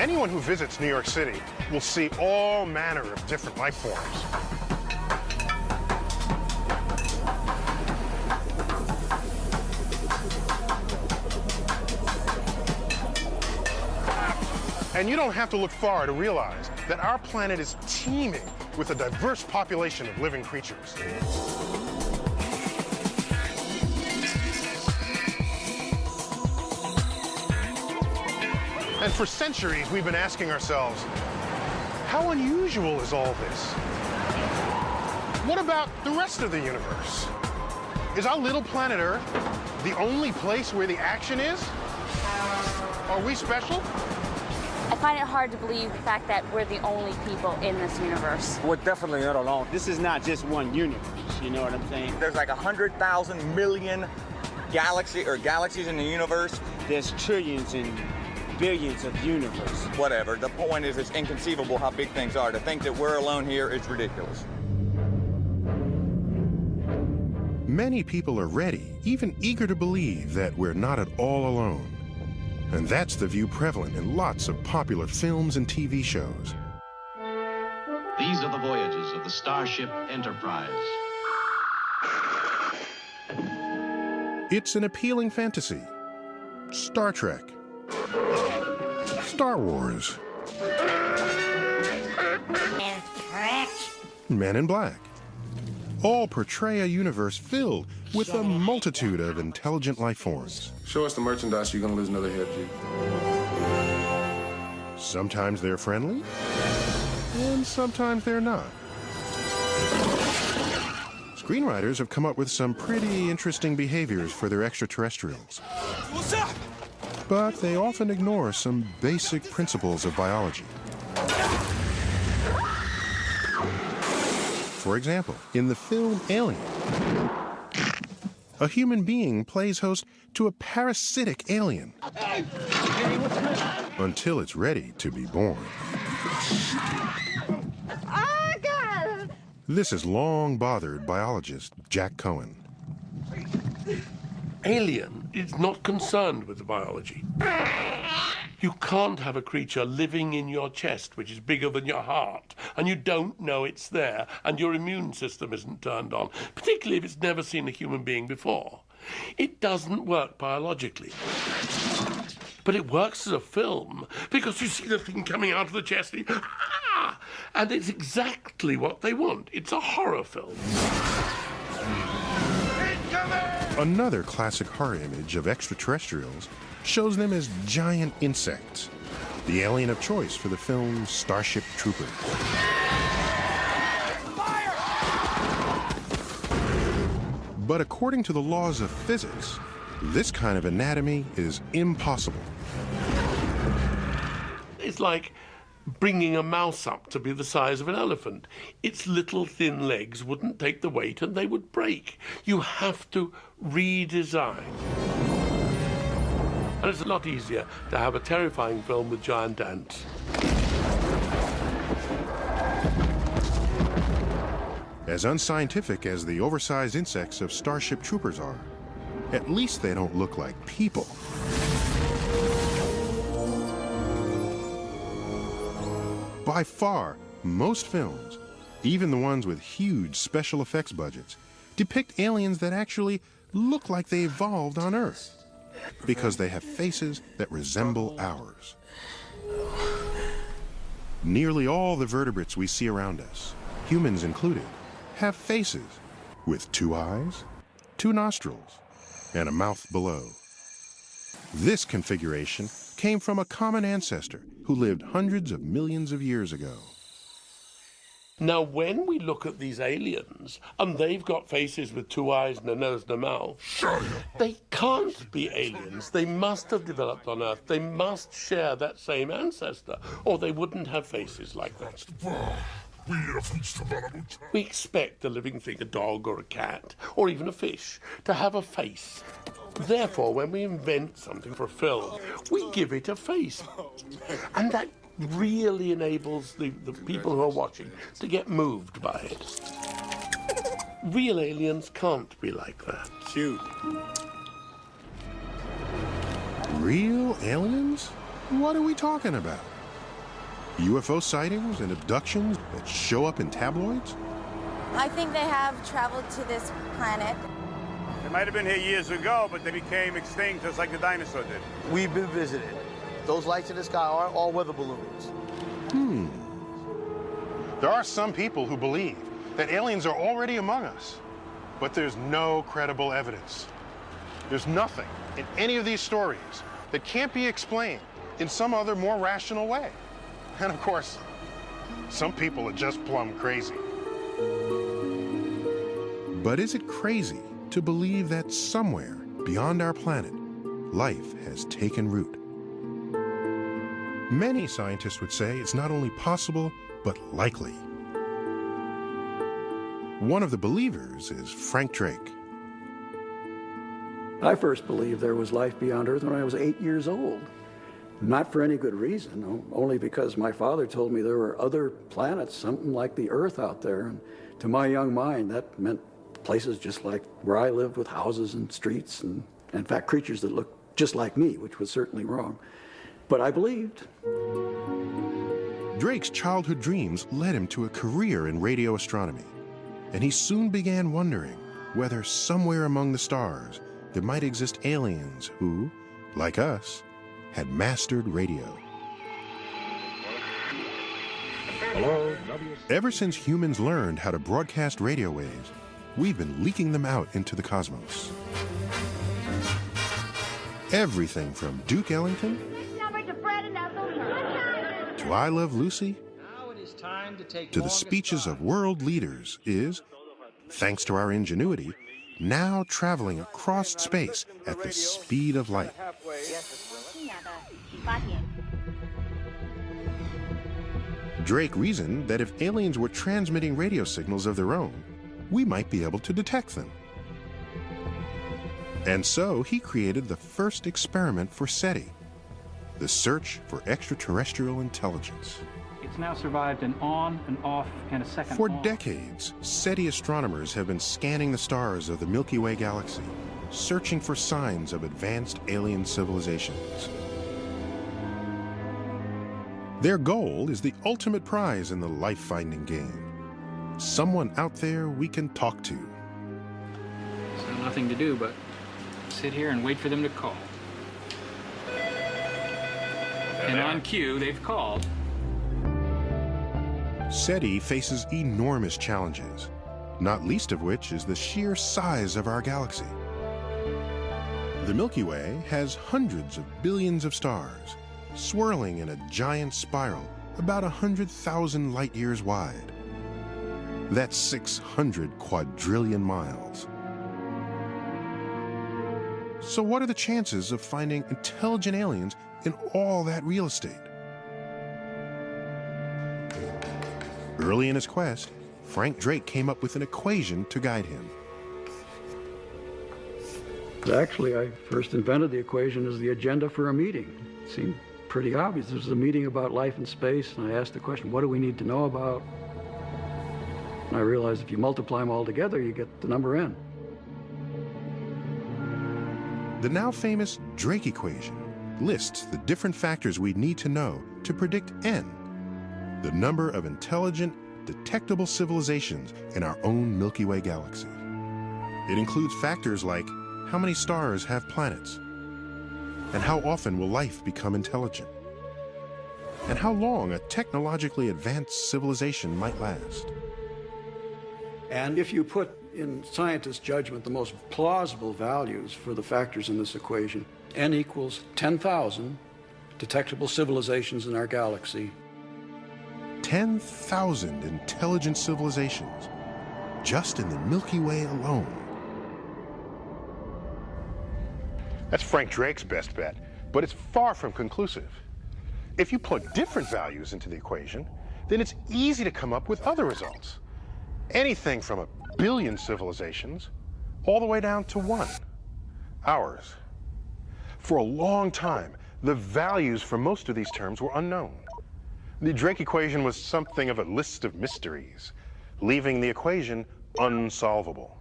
Anyone who visits New York City will see all manner of different life forms. And you don't have to look far to realize that our planet is teeming with a diverse population of living creatures. And for centuries, we've been asking ourselves, how unusual is all this? What about the rest of the universe? Is our little planet Earth the only place where the action is? Are we special? I find it hard to believe the fact that we're the only people in this universe. We're definitely not alone. This is not just one universe, you know what I'm saying? There's like 100,000 million galaxies in the universe. There's trillions and billions of universe. Whatever. The point is, it's inconceivable how big things are. To think that we're alone here is ridiculous. Many people are ready, even eager to believe that we're not at all alone. And that's the view prevalent in lots of popular films and TV shows. These are the voyages of the Starship Enterprise. It's an appealing fantasy. Star Trek. Star Wars. Men in Black. All portray a universe filled with a multitude of intelligent life forms. Show us the merchandise, you're gonna lose another head, G. Sometimes they're friendly, and sometimes they're not. Screenwriters have come up with some pretty interesting behaviors for their extraterrestrials. What's up? But they often ignore some basic principles of biology. For example, in the film Alien, a human being plays host to a parasitic alien until it's ready to be born. Oh, God! This has long bothered biologist Jack Cohen. Alien is not concerned with the biology. You can't have a creature living in your chest, which is bigger than your heart, and you don't know it's there, and your immune system isn't turned on, particularly if it's never seen a human being before. It doesn't work biologically. But it works as a film, because you see the thing coming out of the chest, and it's exactly what they want. It's a horror film. Another classic horror image of extraterrestrials shows them as giant insects, the alien of choice for the film Starship Troopers. Fire! But according to the laws of physics, this kind of anatomy is impossible. It's like bringing a mouse up to be the size of an elephant. Its little thin legs wouldn't take the weight and they would break. You have to redesign. And it's a lot easier to have a terrifying film with giant ants. As unscientific as the oversized insects of Starship Troopers are, at least they don't look like people. By far, most films, even the ones with huge special effects budgets, depict aliens that actually look like they evolved on Earth, because they have faces that resemble ours. Nearly all the vertebrates we see around us, humans included, have faces with 2 eyes, 2 nostrils, and a mouth below. This configuration came from a common ancestor who lived hundreds of millions of years ago. Now, when we look at these aliens, and they've got faces with 2 eyes and a nose and a mouth, they can't be aliens. They must have developed on Earth. They must share that same ancestor, or they wouldn't have faces like that. We expect a living thing, a dog or a cat, or even a fish, to have a face. Therefore, when we invent something for a film, we give it a face. And that really enables the people who are watching to get moved by it. Real aliens can't be like that. Shoot. Real aliens? What are we talking about? UFO sightings and abductions that show up in tabloids? I think they have traveled to this planet. They might have been here years ago, but they became extinct just like the dinosaur did. We've been visited. Those lights in the sky aren't all weather balloons. There are some people who believe that aliens are already among us, but there's no credible evidence. There's nothing in any of these stories that can't be explained in some other more rational way. And of course, some people are just plumb crazy. But is it crazy to believe that somewhere beyond our planet, life has taken root? Many scientists would say it's not only possible, but likely. One of the believers is Frank Drake. I first believed there was life beyond Earth when I was 8 years old. Not for any good reason, only because my father told me there were other planets, something like the Earth out there. And to my young mind, that meant places just like where I lived, with houses and streets and, in fact, creatures that looked just like me, which was certainly wrong. But I believed. Drake's childhood dreams led him to a career in radio astronomy, and he soon began wondering whether somewhere among the stars there might exist aliens who, like us, had mastered radio. Hello? Ever since humans learned how to broadcast radio waves, we've been leaking them out into the cosmos. Everything from Duke Ellington to I Love Lucy to the speeches of world leaders is, thanks to our ingenuity, now traveling across space at the speed of light. Drake reasoned that if aliens were transmitting radio signals of their own, we might be able to detect them. And so he created the first experiment for SETI, the search for extraterrestrial intelligence. It's now survived an on, an off, and a second For on. decades, SETI astronomers have been scanning the stars of the Milky Way galaxy, searching for signs of advanced alien civilizations. Their goal is the ultimate prize in the life-finding game. Someone out there we can talk to. So nothing to do but sit here and wait for them to call. And on cue, they've called. SETI faces enormous challenges, not least of which is the sheer size of our galaxy. The Milky Way has hundreds of billions of stars, swirling in a giant spiral about 100,000 light years wide. That's 600 quadrillion miles. So what are the chances of finding intelligent aliens in all that real estate? Early in his quest, Frank Drake came up with an equation to guide him. Actually, I first invented the equation as the agenda for a meeting. It seemed pretty obvious. This was a meeting about life in space, and I asked the question, what do we need to know about? And I realized if you multiply them all together, you get the number n. The now famous Drake equation lists the different factors we'd need to know to predict n, the number of intelligent, detectable civilizations in our own Milky Way galaxy. It includes factors like how many stars have planets, and how often will life become intelligent, and how long a technologically advanced civilization might last. And if you put in scientists' judgment the most plausible values for the factors in this equation, n equals 10,000 detectable civilizations in our galaxy. 10,000 intelligent civilizations, just in the Milky Way alone. That's Frank Drake's best bet, but it's far from conclusive. If you plug different values into the equation, then it's easy to come up with other results. Anything from 1 billion civilizations all the way down to 1, ours. For a long time, the values for most of these terms were unknown. The Drake equation was something of a list of mysteries, leaving the equation unsolvable.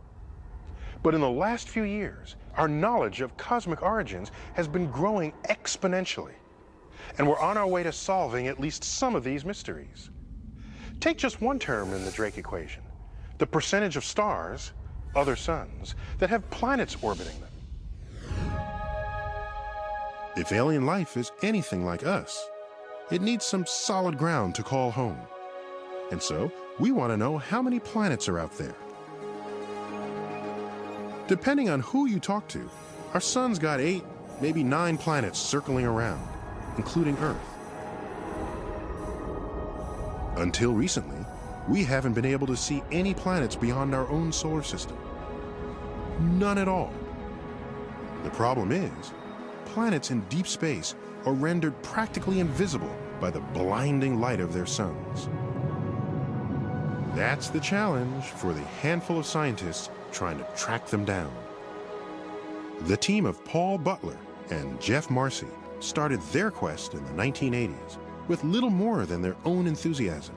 But in the last few years, our knowledge of cosmic origins has been growing exponentially. and we're on our way to solving at least some of these mysteries. Take just one term in the Drake equation, the percentage of stars, other suns, that have planets orbiting them. If alien life is anything like us, it needs some solid ground to call home. And so, we want to know how many planets are out there. Depending on who you talk to, our sun's got 8, maybe 9 planets circling around, including Earth. Until recently, we haven't been able to see any planets beyond our own solar system. None at all. The problem is, planets in deep space are rendered practically invisible by the blinding light of their suns. That's the challenge for the handful of scientists trying to track them down. The team of Paul Butler and Jeff Marcy started their quest in the 1980s with little more than their own enthusiasm.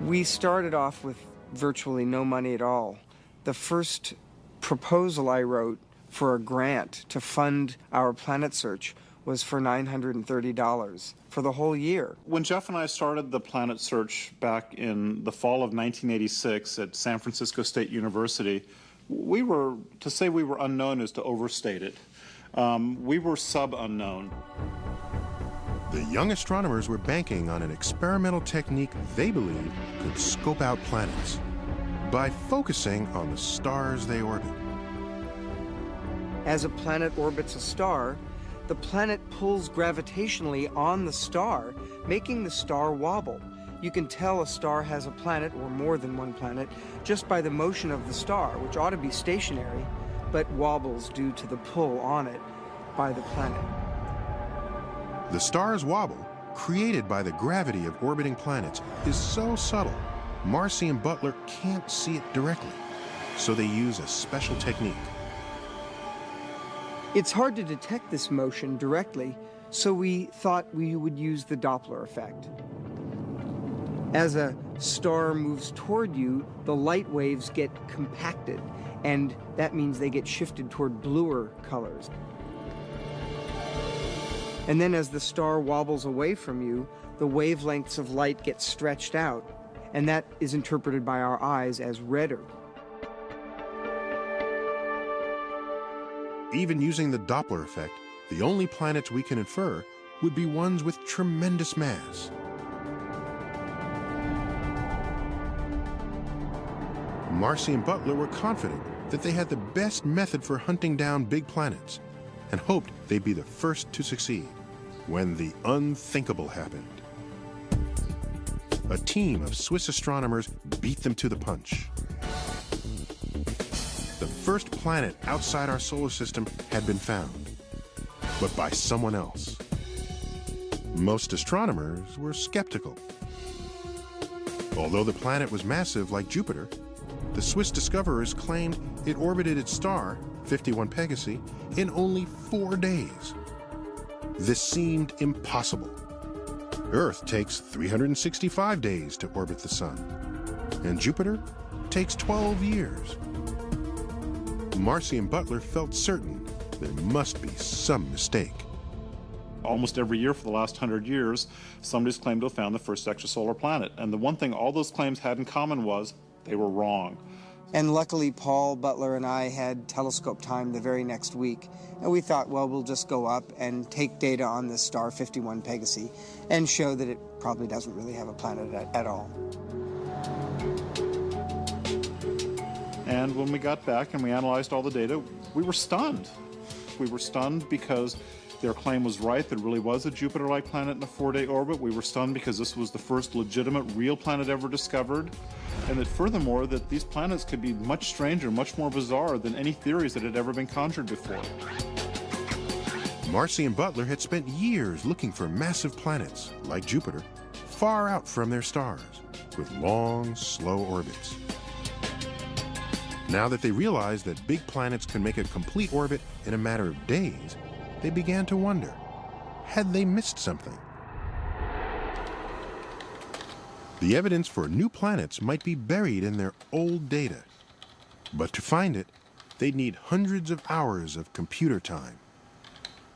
We started off with virtually no money at all. The first proposal I wrote for a grant to fund our planet search was for $930 for the whole year. When Jeff and I started the planet search back in the fall of 1986 at San Francisco State University, to say we were unknown is to overstate it. We were sub-unknown. The young astronomers were banking on an experimental technique they believed could scope out planets by focusing on the stars they orbit. As a planet orbits a star, the planet pulls gravitationally on the star, making the star wobble. You can tell a star has a planet, or more than one planet, just by the motion of the star, which ought to be stationary, but wobbles due to the pull on it by the planet. The star's wobble, created by the gravity of orbiting planets, is so subtle, Marcy and Butler can't see it directly, so they use a special technique. It's hard to detect this motion directly, so we thought we would use the Doppler effect. As a star moves toward you, the light waves get compacted, and that means they get shifted toward bluer colors. And then as the star wobbles away from you, the wavelengths of light get stretched out, and that is interpreted by our eyes as redder. Even using the Doppler effect, the only planets we can infer would be ones with tremendous mass. Marcy and Butler were confident that they had the best method for hunting down big planets and hoped they'd be the first to succeed when the unthinkable happened. A team of Swiss astronomers beat them to the punch. The first planet outside our solar system had been found, but by someone else. Most astronomers were skeptical. Although the planet was massive like Jupiter, the Swiss discoverers claimed it orbited its star, 51 Pegasi, in only 4 days. This seemed impossible. Earth takes 365 days to orbit the Sun, and Jupiter takes 12 years. Marcy and Butler felt certain there must be some mistake. Almost every year for the last 100 years, somebody's claimed to have found the first extrasolar planet. And the one thing all those claims had in common was they were wrong. And luckily, Paul Butler and I had telescope time the very next week. And we thought, well, we'll just go up and take data on this star, 51 Pegasi, and show that it probably doesn't really have a planet at all. And when we got back and we analyzed all the data, we were stunned. We were stunned because their claim was right. There really was a Jupiter-like planet in a 4-day orbit. We were stunned because this was the first legitimate real planet ever discovered. And that furthermore, that these planets could be much stranger, much more bizarre than any theories that had ever been conjured before. Marcy and Butler had spent years looking for massive planets, like Jupiter, far out from their stars, with long, slow orbits. Now that they realized that big planets can make a complete orbit in a matter of days, they began to wonder, had they missed something? The evidence for new planets might be buried in their old data, but to find it, they'd need hundreds of hours of computer time.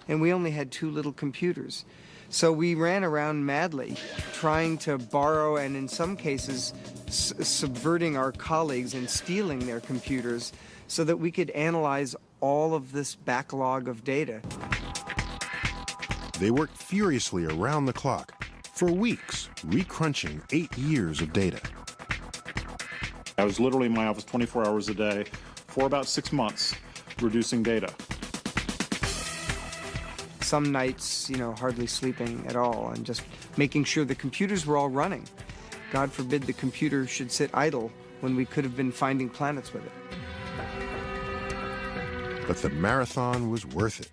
and we only had 2 little computers. So we ran around madly, trying to borrow and in some cases subverting our colleagues and stealing their computers so that we could analyze all of this backlog of data. They worked furiously around the clock for weeks, recrunching 8 years of data. I was literally in my office 24 hours a day for about 6 months, reducing data. Some nights, hardly sleeping at all and just making sure the computers were all running. God forbid the computer should sit idle when we could have been finding planets with it. But the marathon was worth it.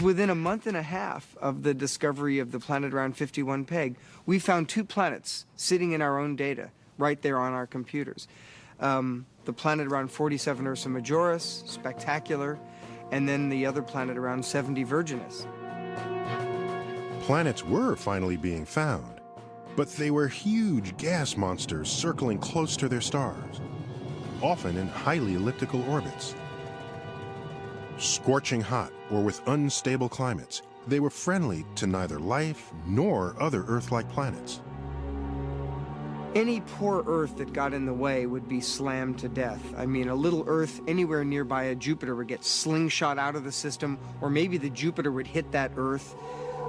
Within a month and a half of the discovery of the planet around 51 Peg, we found 2 planets sitting in our own data right there on our computers. The planet around 47 Ursa Majoris, spectacular, and then the other planet around 70 Virginis. Planets were finally being found, but they were huge gas monsters circling close to their stars, often in highly elliptical orbits. Scorching hot or with unstable climates, they were friendly to neither life nor other Earth-like planets. Any poor Earth that got in the way would be slammed to death. I mean, a little Earth anywhere nearby a Jupiter would get slingshot out of the system, or maybe the Jupiter would hit that Earth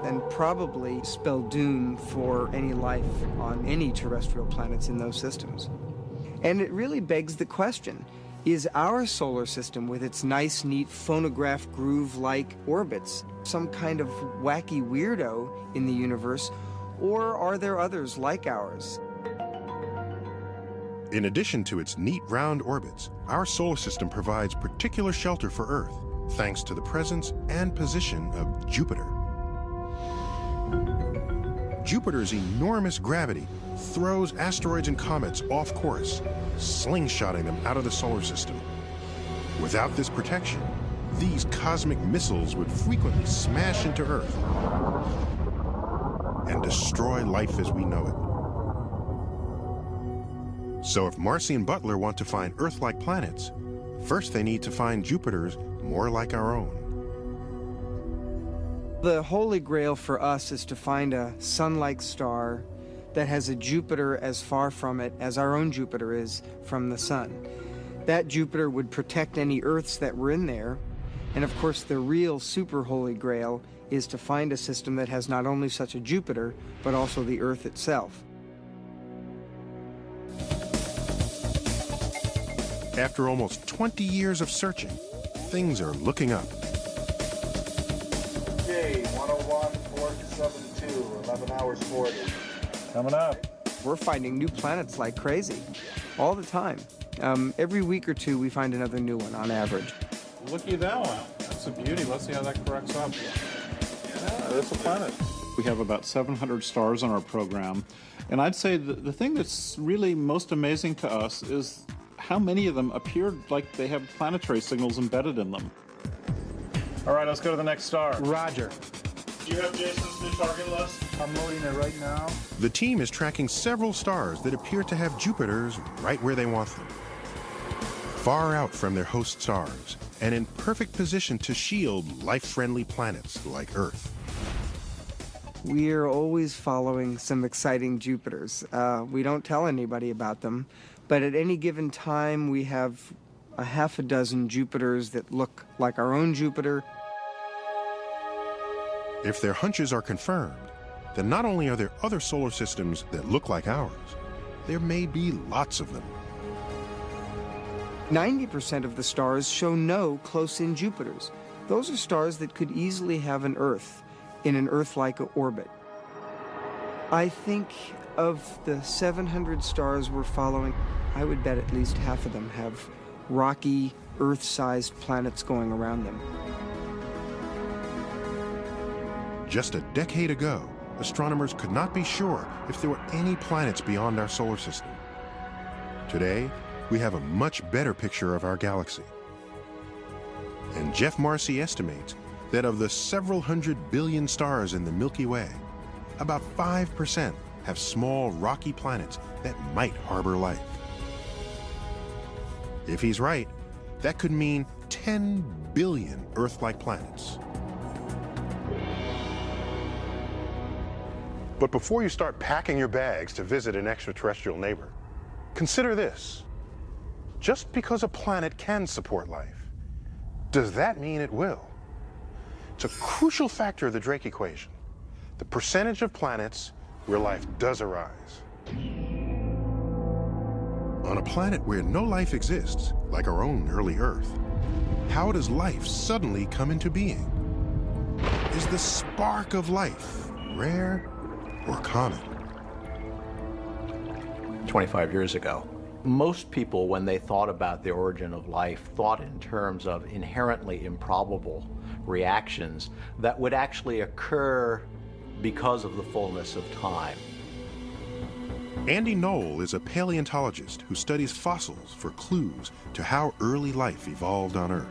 and probably spell doom for any life on any terrestrial planets in those systems. And it really begs the question, is our solar system with its nice, neat phonograph groove-like orbits some kind of wacky weirdo in the universe, or are there others like ours? In addition to its neat round orbits, our solar system provides particular shelter for Earth, thanks to the presence and position of Jupiter. Jupiter's enormous gravity throws asteroids and comets off course, slingshotting them out of the solar system. L'Without this protection, these cosmic missiles would frequently smash into Earth and destroy life as we know it. So if Marcy and Butler want to find Earth-like planets, first they need to find Jupiters more like our own. The holy grail for us is to find a sun-like star that has a Jupiter as far from it as our own Jupiter is from the sun. That Jupiter would protect any Earths that were in there, and of course the real super holy grail is to find a system that has not only such a Jupiter, but also the Earth itself. After almost 20 years of searching, things are looking up. Okay, 101, 472, 11 hours 40. Coming up. We're finding new planets like crazy, all the time. Every week or two, we find another new one on average. Looky that one. That's a beauty. Let's see how that corrects up. Yeah, that's a planet. We have about 700 stars on our program. And I'd say the thing that's really most amazing to us is how many of them appear like they have planetary signals embedded in them. All right, let's go to the next star. Roger. Do you have Jason's new target list? I'm loading it right now. The team is tracking several stars that appear to have Jupiters right where they want them. Far out from their host stars, and in perfect position to shield life-friendly planets like Earth. We are always following some exciting Jupiters. We don't tell anybody about them, but at any given time we have a half a dozen Jupiters that look like our own Jupiter. If their hunches are confirmed, then not only are there other solar systems that look like ours, there may be lots of them. 90% of the stars show no close-in Jupiters. Those are stars that could easily have an Earth in an Earth-like orbit. I think of the 700 stars we're following, I would bet at least half of them have rocky, Earth-sized planets going around them. Just a decade ago, astronomers could not be sure if there were any planets beyond our solar system. Today, we have a much better picture of our galaxy. And Jeff Marcy estimates that of the several hundred billion stars in the Milky Way, about 5% have small rocky planets that might harbor life. If he's right, that could mean 10 billion Earth-like planets. But before you start packing your bags to visit an extraterrestrial neighbor, consider this. Just because a planet can support life, does that mean it will? It's a crucial factor of the Drake equation, the percentage of planets where life does arise. On a planet where no life exists, like our own early Earth, how does life suddenly come into being? Is the spark of life rare or common? 25 years ago, most people, when they thought about the origin of life, thought in terms of inherently improbable reactions that would actually occur because of the fullness of time. Andy Knoll is a paleontologist who studies fossils for clues to how early life evolved on Earth.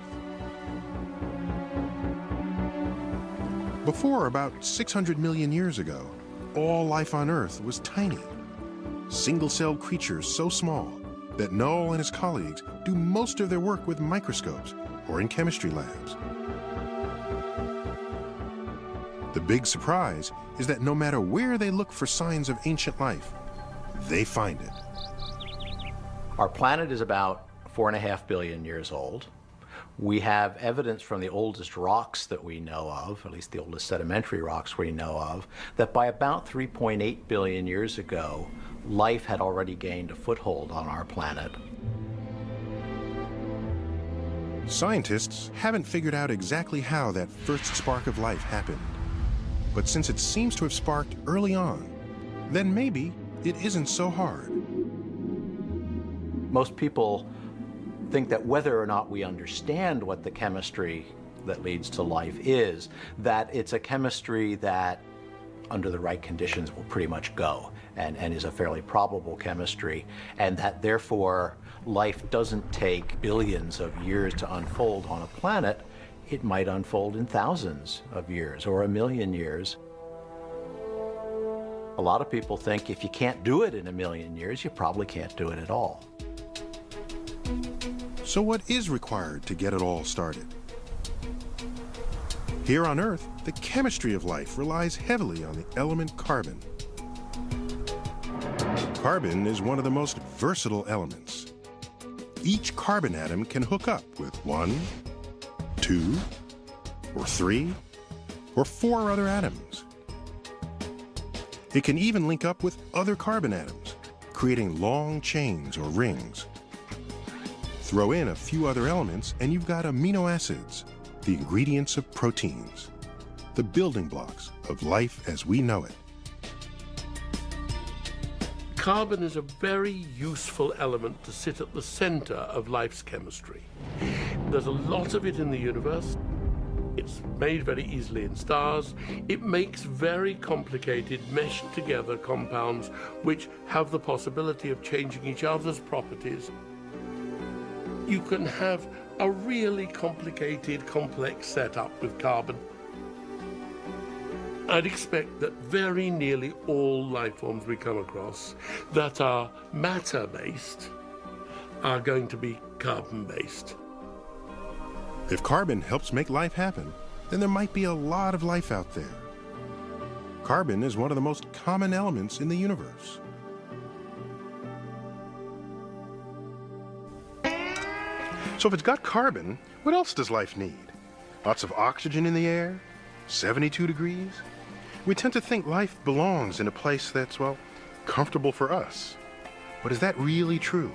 Before about 600 million years ago, all life on Earth was tiny. Single-celled creatures so small that Knoll and his colleagues do most of their work with microscopes or in chemistry labs. The big surprise is that no matter where they look for signs of ancient life, they find it. Our planet is about 4.5 billion years old. We have evidence from the oldest rocks that we know of, at least the oldest sedimentary rocks we know of, that by about 3.8 billion years ago, life had already gained a foothold on our planet. Scientists haven't figured out exactly how that first spark of life happened. But since it seems to have sparked early on, then maybe it isn't so hard. Most people think that whether or not we understand what the chemistry that leads to life is, that it's a chemistry that, under the right conditions, will pretty much go and is a fairly probable chemistry, and that therefore life doesn't take billions of years to unfold on a planet. It might unfold in thousands of years or 1 million years. A lot of people think if you can't do it in 1 million years, you probably can't do it at all. So what is required to get it all started? Here on Earth, the chemistry of life relies heavily on the element carbon. Carbon is one of the most versatile elements. Each carbon atom can hook up with 1, 2, or 3, or 4 other atoms. It can even link up with other carbon atoms, creating long chains or rings. Throw in a few other elements and you've got amino acids, the ingredients of proteins, the building blocks of life as we know it. Carbon is a very useful element to sit at the center of life's chemistry. There's a lot of it in the universe. It's made very easily in stars. It makes very complicated, meshed together compounds which have the possibility of changing each other's properties. You can have a really complicated, complex setup with carbon. I'd expect that very nearly all life forms we come across that are matter-based are going to be carbon-based. If carbon helps make life happen, then there might be a lot of life out there. Carbon is one of the most common elements in the universe. So if it's got carbon, what else does life need? Lots of oxygen in the air? 72 degrees? We tend to think life belongs in a place that's, well, comfortable for us. But is that really true?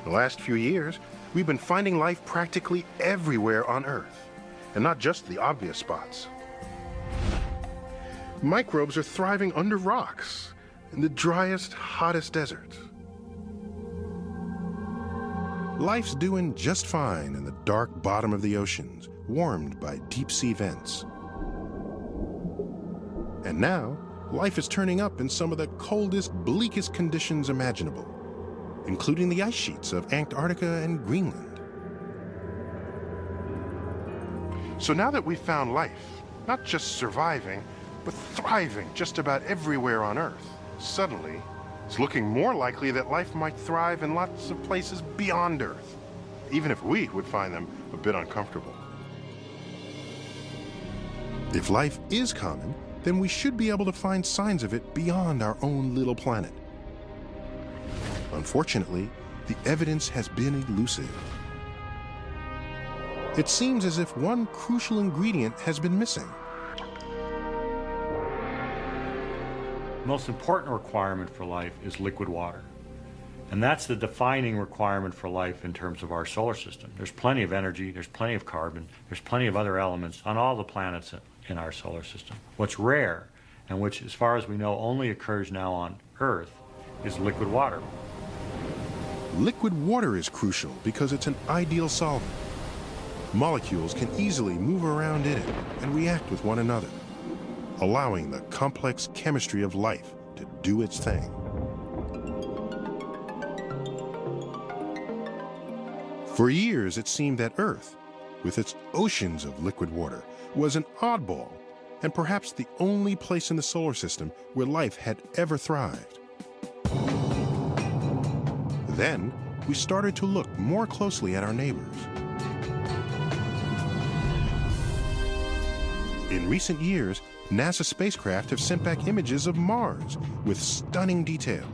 The last few years, we've been finding life practically everywhere on Earth, and not just the obvious spots. Microbes are thriving under rocks in the driest, hottest deserts. Life's doing just fine in the dark bottom of the oceans, warmed by deep-sea vents. And now, life is turning up in some of the coldest, bleakest conditions imaginable, including the ice sheets of Antarctica and Greenland. So now that we've found life, not just surviving, but thriving just about everywhere on Earth, suddenly, it's looking more likely that life might thrive in lots of places beyond Earth. even if we would find them a bit uncomfortable. If life is common, then we should be able to find signs of it beyond our own little planet. Unfortunately, the evidence has been elusive. It seems as if one crucial ingredient has been missing. The most important requirement for life is liquid water. And that's the defining requirement for life in terms of our solar system. There's plenty of energy, there's plenty of carbon, there's plenty of other elements on all the planets in our solar system. What's rare, and which, as far as we know, only occurs now on Earth, is liquid water. Liquid water is crucial because it's an ideal solvent. Molecules can easily move around in it and react with one another, allowing the complex chemistry of life to do its thing. For years, it seemed that Earth, with its oceans of liquid water, was an oddball, and perhaps the only place in the solar system where life had ever thrived. Then, we started to look more closely at our neighbors. In recent years, NASA spacecraft have sent back images of Mars with stunning detail.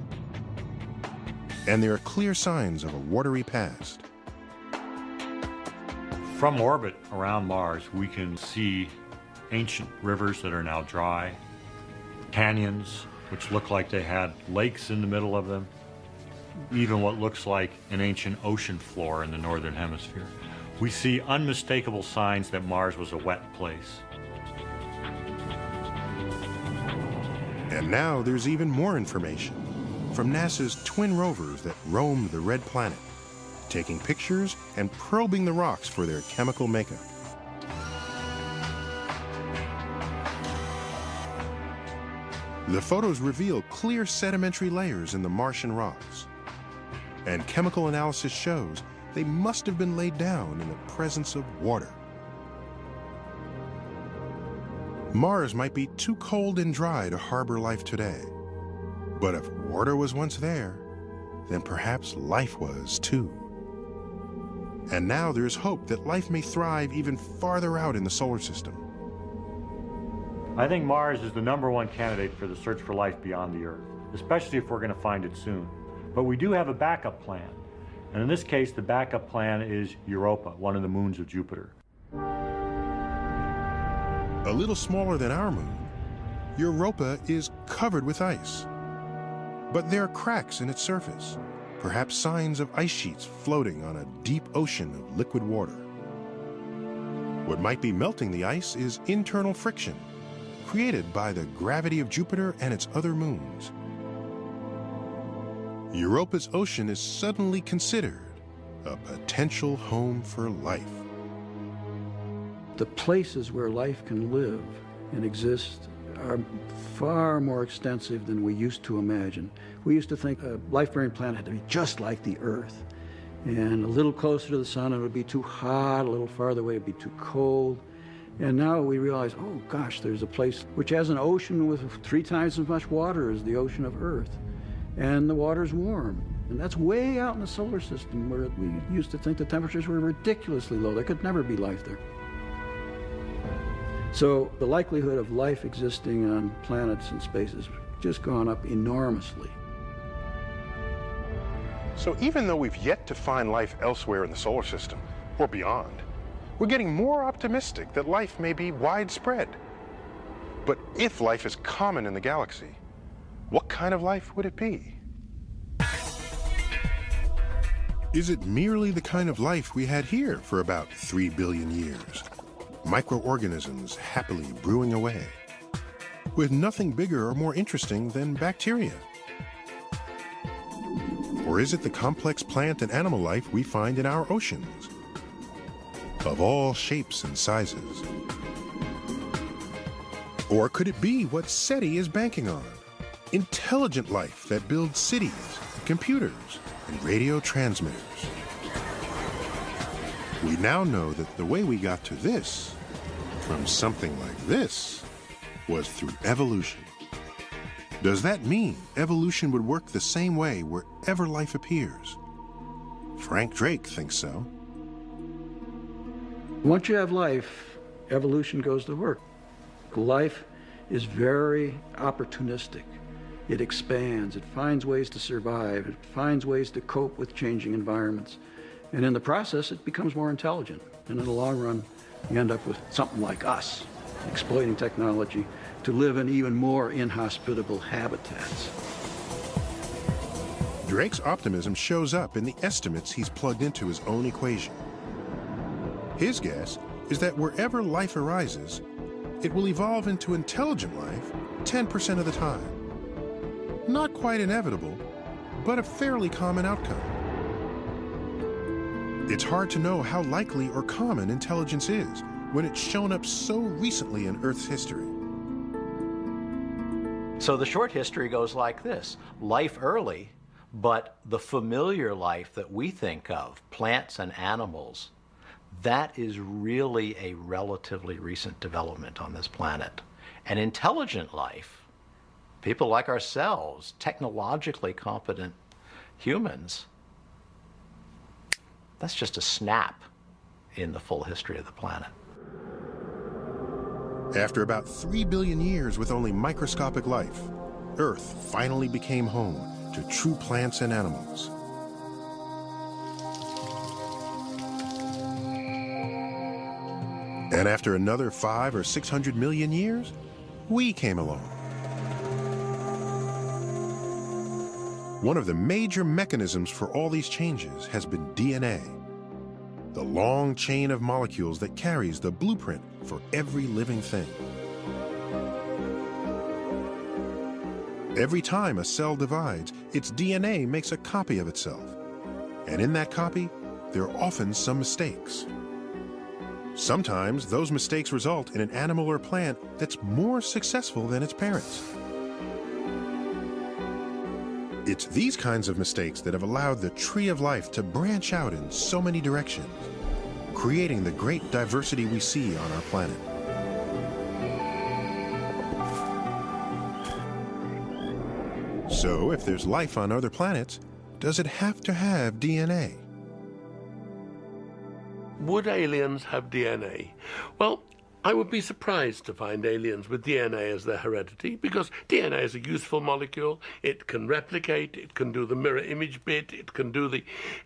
And there are clear signs of a watery past. From orbit around Mars, we can see ancient rivers that are now dry, canyons, which look like they had lakes in the middle of them, even what looks like an ancient ocean floor in the northern hemisphere. We see unmistakable signs that Mars was a wet place. And now there's even more information from NASA's twin rovers that roamed the red planet, taking pictures and probing the rocks for their chemical makeup. The photos reveal clear sedimentary layers in the Martian rocks, and chemical analysis shows they must have been laid down in the presence of water. Mars might be too cold and dry to harbor life today, but if water was once there, then perhaps life was too. And now there's hope that life may thrive even farther out in the solar system. I think Mars is the #1 candidate for the search for life beyond the Earth, especially if we're going to find it soon. But we do have a backup plan. And in this case, the backup plan is Europa, one of the moons of Jupiter. A little smaller than our moon, Europa is covered with ice. But there are cracks in its surface, perhaps signs of ice sheets floating on a deep ocean of liquid water. What might be melting the ice is internal friction, created by the gravity of Jupiter and its other moons. Europa's ocean is suddenly considered a potential home for life. The places where life can live and exist are far more extensive than we used to imagine. We used to think a life-bearing planet had to be just like the Earth. And a little closer to the sun, it would be too hot, a little farther away, it would be too cold. And now we realize, oh gosh, there's a place which has an ocean with 3 times as much water as the ocean of Earth. And the water's warm. And that's way out in the solar system where we used to think the temperatures were ridiculously low. There could never be life there. So the likelihood of life existing on planets and space has just gone up enormously. So even though we've yet to find life elsewhere in the solar system, or beyond, we're getting more optimistic that life may be widespread. But if life is common in the galaxy, what kind of life would it be? Is it merely the kind of life we had here for about 3 billion years? Microorganisms happily brewing away, with nothing bigger or more interesting than bacteria? Or is it the complex plant and animal life we find in our oceans, of all shapes and sizes? Or could it be what SETI is banking on? Intelligent life that builds cities, computers, and radio transmitters. We now know that the way we got to this, from something like this, was through evolution. Does that mean evolution would work the same way wherever life appears? Frank Drake thinks so. Once you have life, evolution goes to work. Life is very opportunistic. It expands, it finds ways to survive, it finds ways to cope with changing environments. And in the process, it becomes more intelligent. And in the long run, you end up with something like us, exploiting technology to live in even more inhospitable habitats. Drake's optimism shows up in the estimates he's plugged into his own equation. His guess is that wherever life arises, it will evolve into intelligent life 10% of the time. Not quite inevitable, but a fairly common outcome. It's hard to know how likely or common intelligence is when it's shown up so recently in Earth's history. So the short history goes like this. Life early, but the familiar life that we think of, plants and animals, that is really a relatively recent development on this planet. And intelligent life, people like ourselves, technologically competent humans, that's just a snap in the full history of the planet. After about 3 billion years with only microscopic life, Earth finally became home to true plants and animals. And after another 500 or 600 million years, we came along. One of the major mechanisms for all these changes has been DNA, the long chain of molecules that carries the blueprint for every living thing. Every time a cell divides, its DNA makes a copy of itself. And in that copy, there are often some mistakes. Sometimes those mistakes result in an animal or plant that's more successful than its parents. It's these kinds of mistakes that have allowed the tree of life to branch out in so many directions, creating the great diversity we see on our planet. So, if there's life on other planets, does it have to have DNA? Would aliens have DNA? Well, I would be surprised to find aliens with DNA as their heredity, because DNA is a useful molecule. It can replicate, it can do the mirror image bit, it can do the...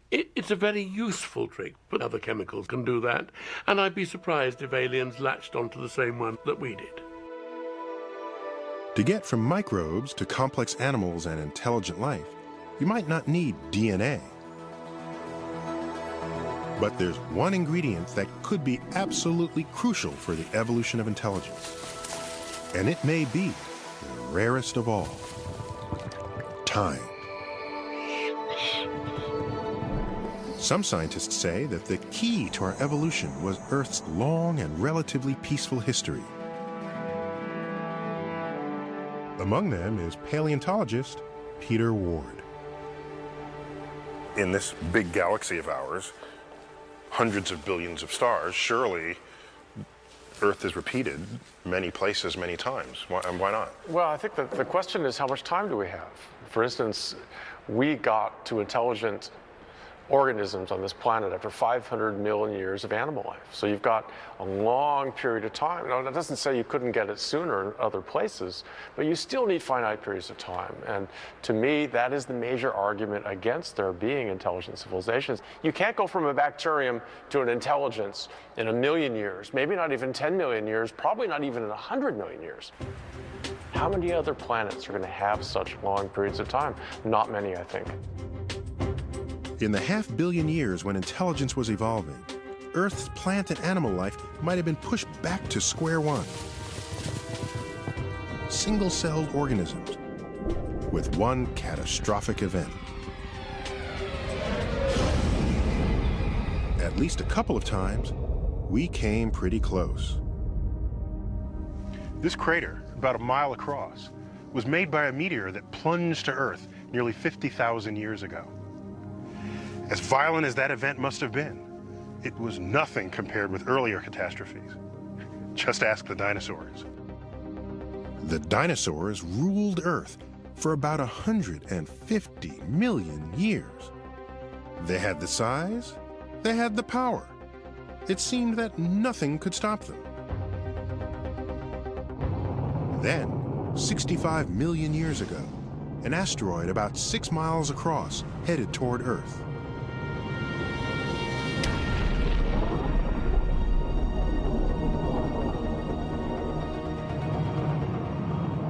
It's a very useful trick, but other chemicals can do that. And I'd be surprised if aliens latched onto the same one that we did. To get from microbes to complex animals and intelligent life, you might not need DNA. But there's one ingredient that could be absolutely crucial for the evolution of intelligence. And it may be the rarest of all: time. Some scientists say that the key to our evolution was Earth's long and relatively peaceful history. Among them is paleontologist Peter Ward. In this big galaxy of ours, hundreds of billions of stars, surely Earth is repeated many places, many times. Why not? Well, I think that the question is, how much time do we have? For instance, we got to intelligent organisms on this planet after 500 million years of animal life. So you've got a long period of time. Now, that doesn't say you couldn't get it sooner in other places, but you still need finite periods of time. And to me, that is the major argument against there being intelligent civilizations. You can't go from a bacterium to an intelligence in 1 million years, maybe not even 10 million years, probably not even in 100 million years. How many other planets are going to have such long periods of time? Not many, I think. In the 500 million years when intelligence was evolving, Earth's plant and animal life might have been pushed back to square one. Single-celled organisms with one catastrophic event. At least a couple of times, we came pretty close. This crater, about a mile across, was made by a meteor that plunged to Earth nearly 50,000 years ago. As violent as that event must have been, it was nothing compared with earlier catastrophes. Just ask the dinosaurs. The dinosaurs ruled Earth for about 150 million years. They had the size, they had the power, it seemed that nothing could stop them. Then, 65 million years ago, an asteroid about 6 miles across headed toward Earth.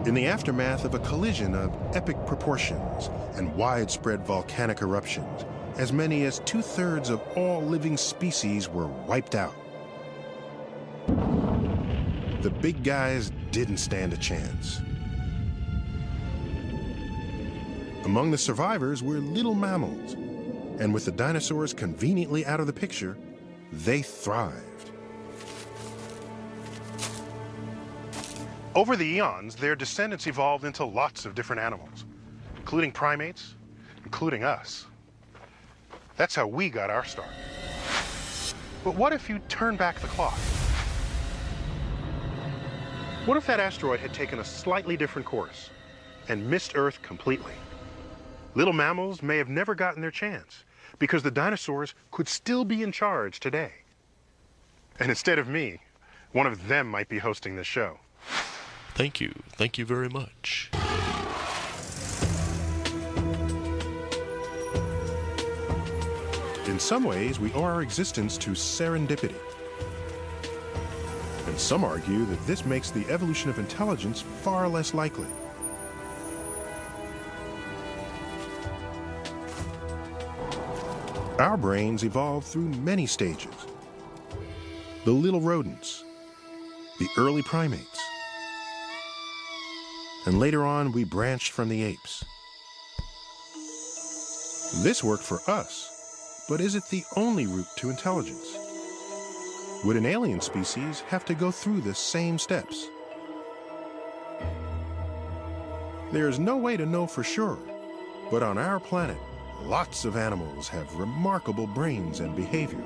In the aftermath of a collision of epic proportions and widespread volcanic eruptions, as many as 2/3 of all living species were wiped out. The big guys didn't stand a chance. Among the survivors were little mammals, and with the dinosaurs conveniently out of the picture, they thrived. Over the eons, their descendants evolved into lots of different animals, including primates, including us. That's how we got our start. But what if you turn back the clock? What if that asteroid had taken a slightly different course and missed Earth completely? Little mammals may have never gotten their chance because the dinosaurs could still be in charge today. And instead of me, one of them might be hosting this show. Thank you. Thank you very much. In some ways, we owe our existence to serendipity. And some argue that this makes the evolution of intelligence far less likely. Our brains evolved through many stages. The little rodents, the early primates, and later on we branched from the apes. This worked for us, but is it the only route to intelligence? Would an alien species have to go through the same steps? There's no way to know for sure, but on our planet, lots of animals have remarkable brains and behavior,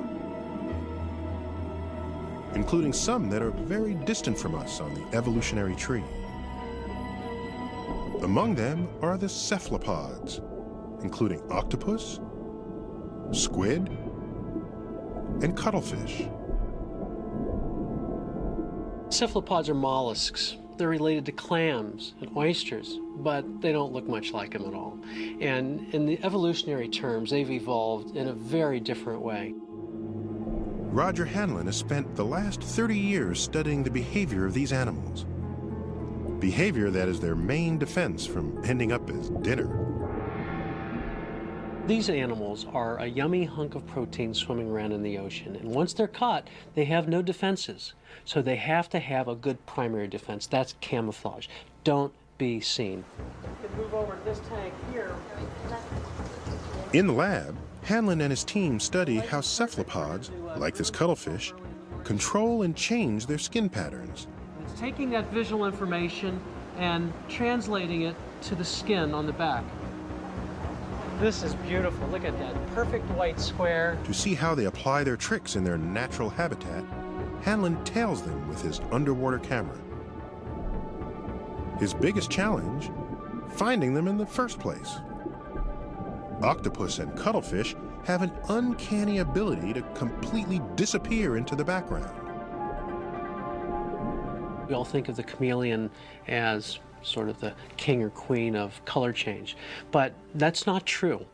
including some that are very distant from us on the evolutionary tree. Among them are the cephalopods, including octopus, squid, and cuttlefish. Cephalopods are mollusks. They're related to clams and oysters, but they don't look much like them at all. And in the evolutionary terms, they've evolved in a very different way. Roger Hanlon has spent the last 30 years studying the behavior of these animals. Behavior that is their main defense from ending up as dinner. These animals are a yummy hunk of protein swimming around in the ocean, and once they're caught, they have no defenses. So they have to have a good primary defense. That's camouflage. Don't be seen. You can move over to this tank here. In the lab, Hanlon and his team study how cephalopods, like this cuttlefish, control and change their skin patterns. It's taking that visual information and translating it to the skin on the back. This is beautiful. Look at that perfect white square. To see how they apply their tricks in their natural habitat, Hanlon tails them with his underwater camera. His biggest challenge? Finding them in the first place. Octopus and cuttlefish have an uncanny ability to completely disappear into the background. We all think of the chameleon as sort of the king or queen of color change, but that's not true.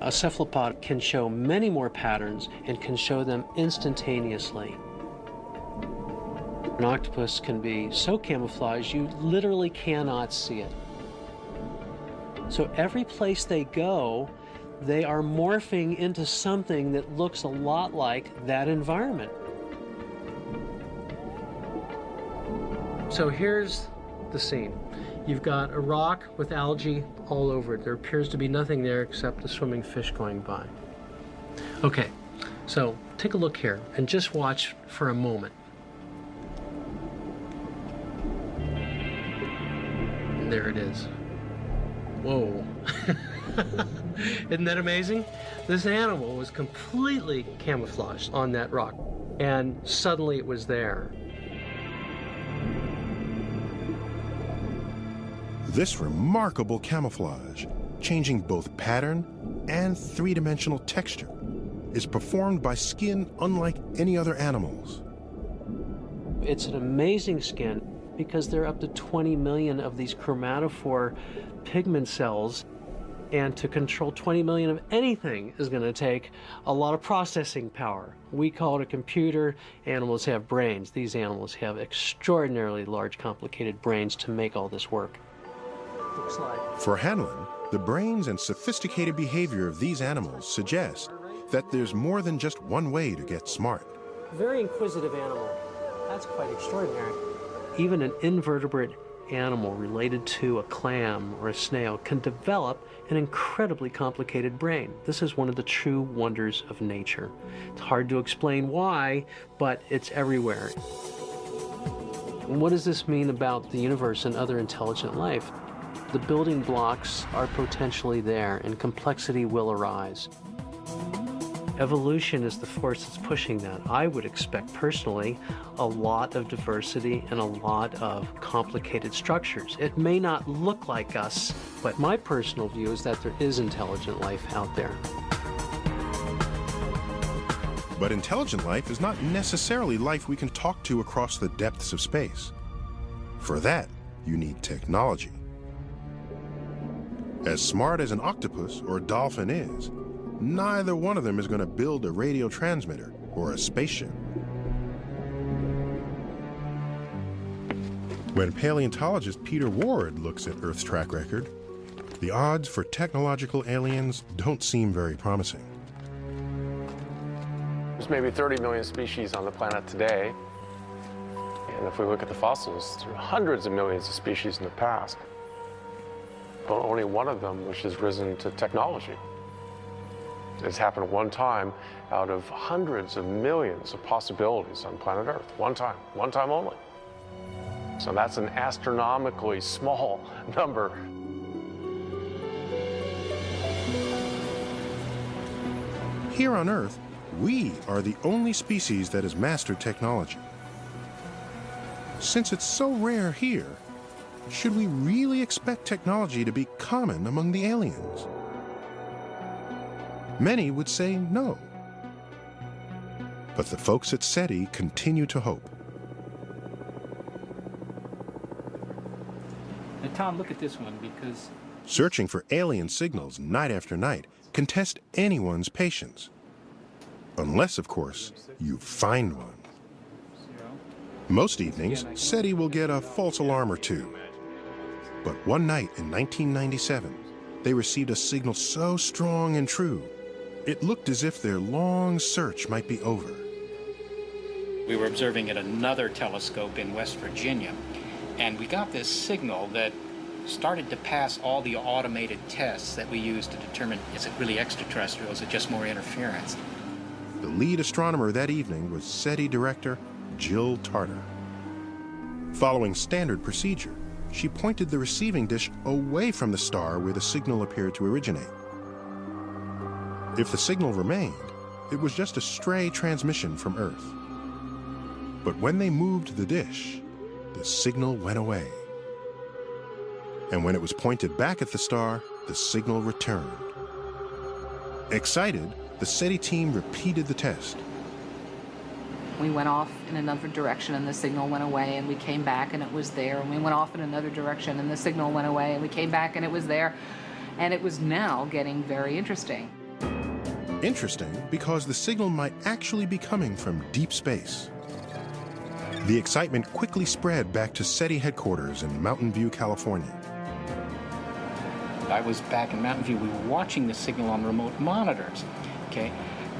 A cephalopod can show many more patterns and can show them instantaneously. An octopus can be so camouflaged you literally cannot see it. So every place they go, they are morphing into something that looks a lot like that environment. So here's the scene. You've got a rock with algae all over it. There appears to be nothing there except the swimming fish going by. Okay, so take a look here and just watch for a moment. And there it is. Whoa. Isn't that amazing? This animal was completely camouflaged on that rock, and suddenly it was there. This remarkable camouflage, changing both pattern and three-dimensional texture, is performed by skin unlike any other animal's. It's an amazing skin because there are up to 20 million of these chromatophore pigment cells, and to control 20 million of anything is going to take a lot of processing power. We call it a computer. Animals have brains. These animals have extraordinarily large, complicated brains to make all this work. Looks like. For Hanlon, the brains and sophisticated behavior of these animals suggest that there's more than just one way to get smart. Very inquisitive animal. That's quite extraordinary. Even an invertebrate animal related to a clam or a snail can develop an incredibly complicated brain. This is one of the true wonders of nature. It's hard to explain why, but it's everywhere. What does this mean about the universe and other intelligent life? The building blocks are potentially there, and complexity will arise. Evolution is the force that's pushing that. I would expect personally a lot of diversity and a lot of complicated structures. It may not look like us, but my personal view is that there is intelligent life out there. But intelligent life is not necessarily life we can talk to across the depths of space. For that, you need technology. As smart as an octopus or dolphin is, neither one of them is going to build a radio transmitter or a spaceship. When paleontologist Peter Ward looks at Earth's track record, the odds for technological aliens don't seem very promising. There's maybe 30 million species on the planet today. And if we look at the fossils, there are hundreds of millions of species in the past. But only one of them which has risen to technology. It's happened one time out of hundreds of millions of possibilities on planet Earth. One time only. So that's an astronomically small number. Here on Earth, we are the only species that has mastered technology. Since it's so rare here, should we really expect technology to be common among the aliens? Many would say no. But the folks at SETI continue to hope. Now, Tom, look at this one because... Searching for alien signals night after night can test anyone's patience. Unless, of course, you find one. Most evenings, SETI will get a false alarm or two. But one night in 1997, they received a signal so strong and true, it looked as if their long search might be over. We were observing at another telescope in West Virginia, and we got this signal that started to pass all the automated tests that we use to determine, is it really extraterrestrial, is it just more interference? The lead astronomer that evening was SETI director Jill Tarter. Following standard procedure, she pointed the receiving dish away from the star where the signal appeared to originate. If the signal remained, it was just a stray transmission from Earth. But when they moved the dish, the signal went away. And when it was pointed back at the star, the signal returned. Excited, the SETI team repeated the test. We went off in another direction and the signal went away, and we came back and it was there, and we went off in another direction and the signal went away, and we came back and it was there, and it was now getting very interesting. Interesting because the signal might actually be coming from deep space. The excitement quickly spread back to SETI headquarters in Mountain View, California. I was back in Mountain View. We were watching the signal on remote monitors. Okay,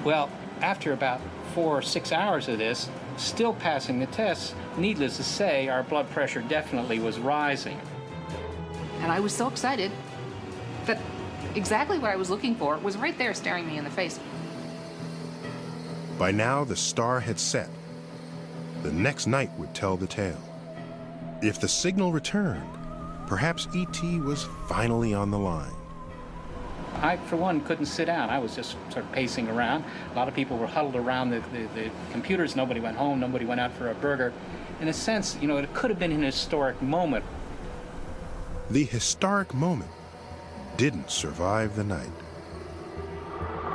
well, after about 4 or 6 hours of this, still passing the tests, needless to say, our blood pressure definitely was rising. And I was so excited that exactly what I was looking for was right there staring me in the face. By now, the star had set. The next night would tell the tale. If the signal returned, perhaps E.T. was finally on the line. I, for one, couldn't sit down. I was just sort of pacing around. A lot of people were huddled around the computers. Nobody went home. Nobody went out for a burger. In a sense, you know, it could have been an historic moment. The historic moment didn't survive the night.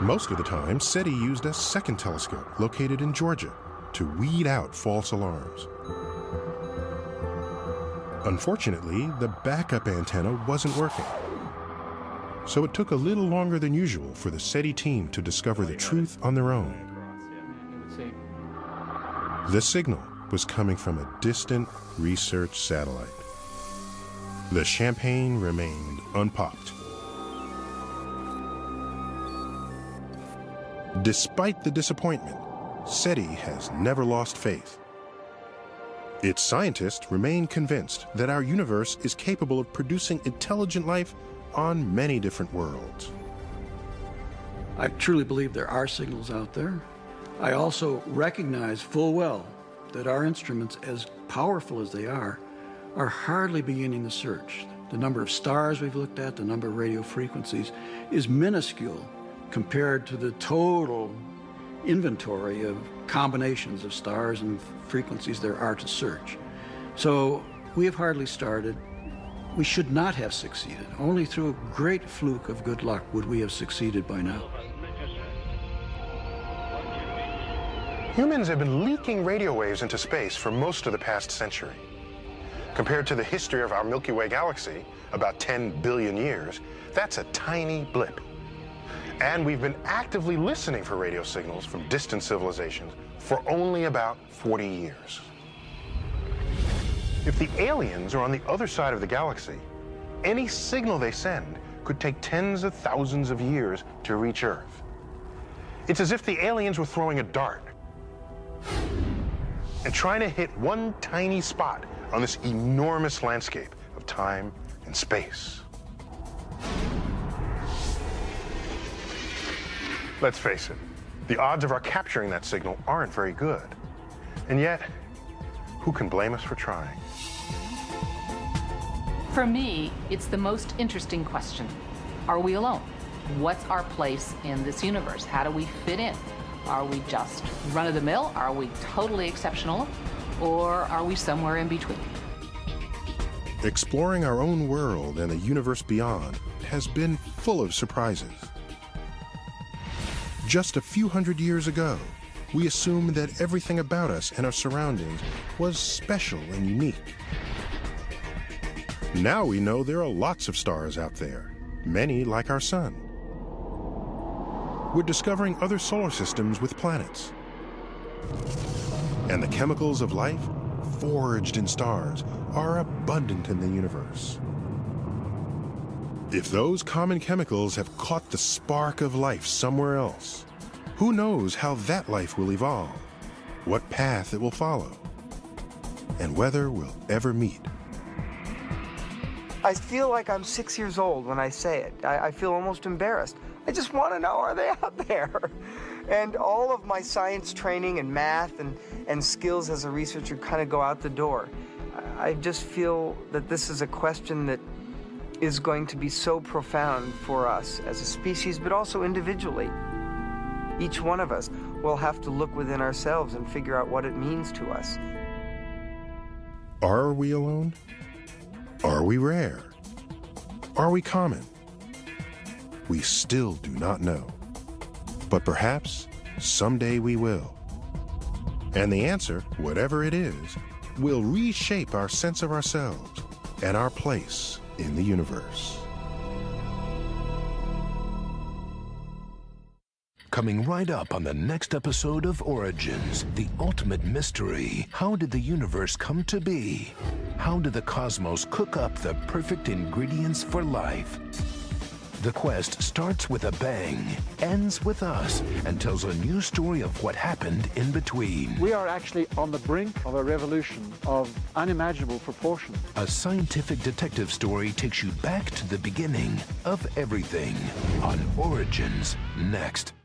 Most of the time, SETI used a second telescope located in Georgia to weed out false alarms. Unfortunately, the backup antenna wasn't working. So it took a little longer than usual for the SETI team to discover the truth on their own. The signal was coming from a distant research satellite. The champagne remained unpopped. Despite the disappointment, SETI has never lost faith. Its scientists remain convinced that our universe is capable of producing intelligent life on many different worlds. I truly believe there are signals out there. I also recognize full well that our instruments, as powerful as they are hardly beginning the search. The number of stars we've looked at, the number of radio frequencies, is minuscule compared to the total inventory of combinations of stars and frequencies there are to search. So we have hardly started. We should not have succeeded. Only through a great fluke of good luck would we have succeeded by now. Humans have been leaking radio waves into space for most of the past century. Compared to the history of our Milky Way galaxy, about 10 billion years, that's a tiny blip. And we've been actively listening for radio signals from distant civilizations for only about 40 years. If the aliens are on the other side of the galaxy, any signal they send could take tens of thousands of years to reach Earth. It's as if the aliens were throwing a dart and trying to hit one tiny spot on this enormous landscape of time and space. Let's face it, the odds of our capturing that signal aren't very good. And yet, who can blame us for trying? For me, it's the most interesting question. Are we alone? What's our place in this universe? How do we fit in? Are we just run-of-the-mill? Are we totally exceptional? Or are we somewhere in between? Exploring our own world and the universe beyond has been full of surprises. Just a few hundred years ago, we assumed that everything about us and our surroundings was special and unique. Now we know there are lots of stars out there, many like our sun. We're discovering other solar systems with planets. And the chemicals of life, forged in stars, are abundant in the universe. If those common chemicals have caught the spark of life somewhere else, who knows how that life will evolve, what path it will follow, and whether we'll ever meet. I feel like I'm 6 years old when I say it. I feel almost embarrassed. I just want to know, are they out there? And all of my science training and math and skills as a researcher kind of go out the door. I just feel that this is a question that is going to be so profound for us as a species, but also individually. Each one of us will have to look within ourselves and figure out what it means to us. Are we alone? Are we rare? Are we common? We still do not know. But perhaps someday we will. And the answer, whatever it is, will reshape our sense of ourselves and our place in the universe. Coming right up on the next episode of Origins, the ultimate mystery. How did the universe come to be? How did the cosmos cook up the perfect ingredients for life? The quest starts with a bang, ends with us, and tells a new story of what happened in between. We are actually on the brink of a revolution of unimaginable proportion. A scientific detective story takes you back to the beginning of everything on Origins next.